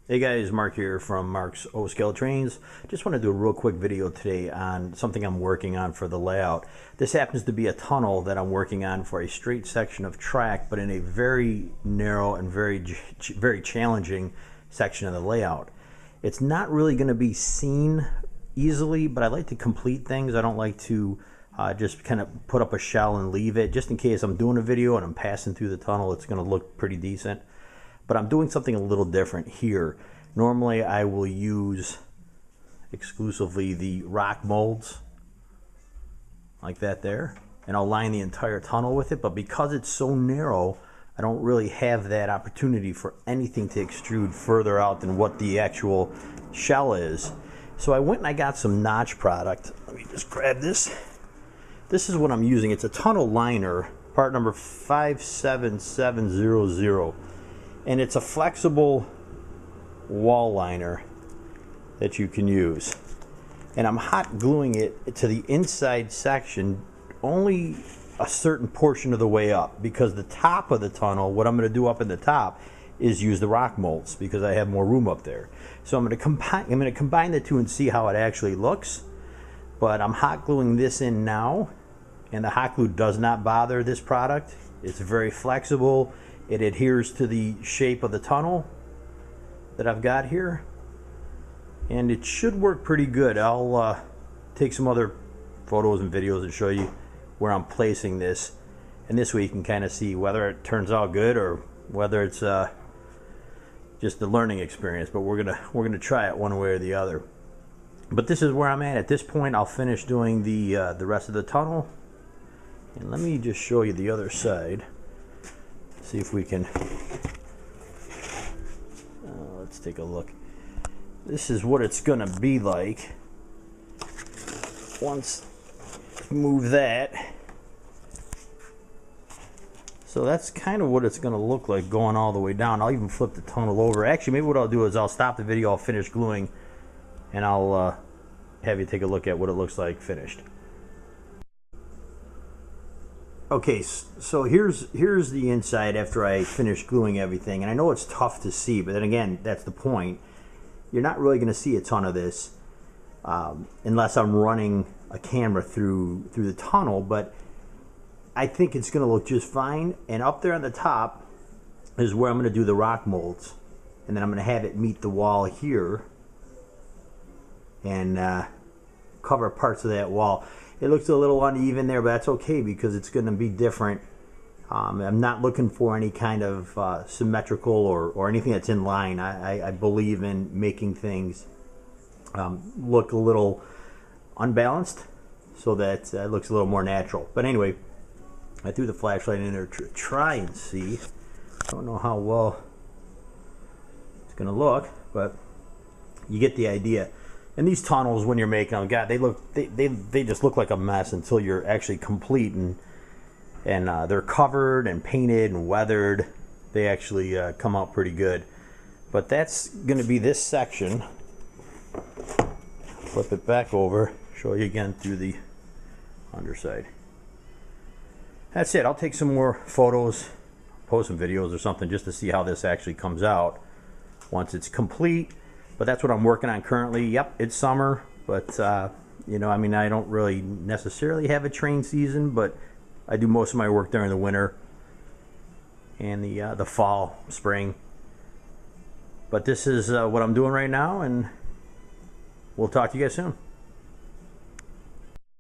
Hey guys, Mark here from Mark's O-Scale Trains. Just want to do a real quick video today on something I'm working on for the layout. This happens to be a tunnel that I'm working on for a straight section of track, but in a very narrow and very challenging section of the layout. It's not really going to be seen easily, but I like to complete things. I don't like to just kind of put up a shell and leave it, just in case I'm doing a video and I'm passing through the tunnel. It's going to look pretty decent. But I'm doing something a little different here. Normally I will use exclusively the rock molds like that there, and I'll line the entire tunnel with it, but because it's so narrow, I don't really have that opportunity for anything to extrude further out than what the actual shell is. So I went and I got some notch product. Let me just grab this. This is what I'm using. It's a tunnel liner, part number 57700. And it's a flexible wall liner that you can use. And I'm hot gluing it to the inside section only a certain portion of the way up, because the top of the tunnel, what I'm going to do up in the top is use the rock molds because I have more room up there. So I'm going to combine the two and see how it actually looks. But I'm hot gluing this in now, and the hot glue does not bother this product. It's very flexible. It adheres to the shape of the tunnel that I've got here, and it should work pretty good. I'll take some other photos and videos and show you where I'm placing this, and this way you can kind of see whether it turns out good or whether it's just a learning experience. But we're gonna try it one way or the other. But this is where I'm at this point. I'll finish doing the rest of the tunnel, and let me just show you the other side. See if we can, let's take a look. This is what it's gonna be like once move that. So that's kind of what it's gonna look like going all the way down. I'll even flip the tunnel over. Actually, maybe what I'll do is I'll stop the video, I'll finish gluing, and I'll have you take a look at what it looks like finished. Okay, so here's the inside after I finish gluing everything, and I know it's tough to see, but then again, that's the point. You're not really going to see a ton of this unless I'm running a camera through the tunnel, but I think it's going to look just fine. And up there on the top is where I'm going to do the rock molds, and then I'm going to have it meet the wall here and cover parts of that wall. It looks a little uneven there, but that's okay because it's going to be different. I'm not looking for any kind of symmetrical or anything that's in line. I believe in making things look a little unbalanced so that it looks a little more natural. But anyway, I threw the flashlight in there to try and see. I don't know how well it's going to look, but you get the idea. And these tunnels, when you're making them, God, they just look like a mess until you're actually complete and they're covered and painted and weathered. They actually come out pretty good. But that's going to be this section. Flip it back over, show you again through the underside. That's it. I'll take some more photos, post some videos or something just to see how this actually comes out once it's complete. But that's what I'm working on currently. Yep, it's summer, but you know, I mean, I don't really necessarily have a train season, but I do most of my work during the winter and the fall, spring. But this is what I'm doing right now, and we'll talk to you guys soon.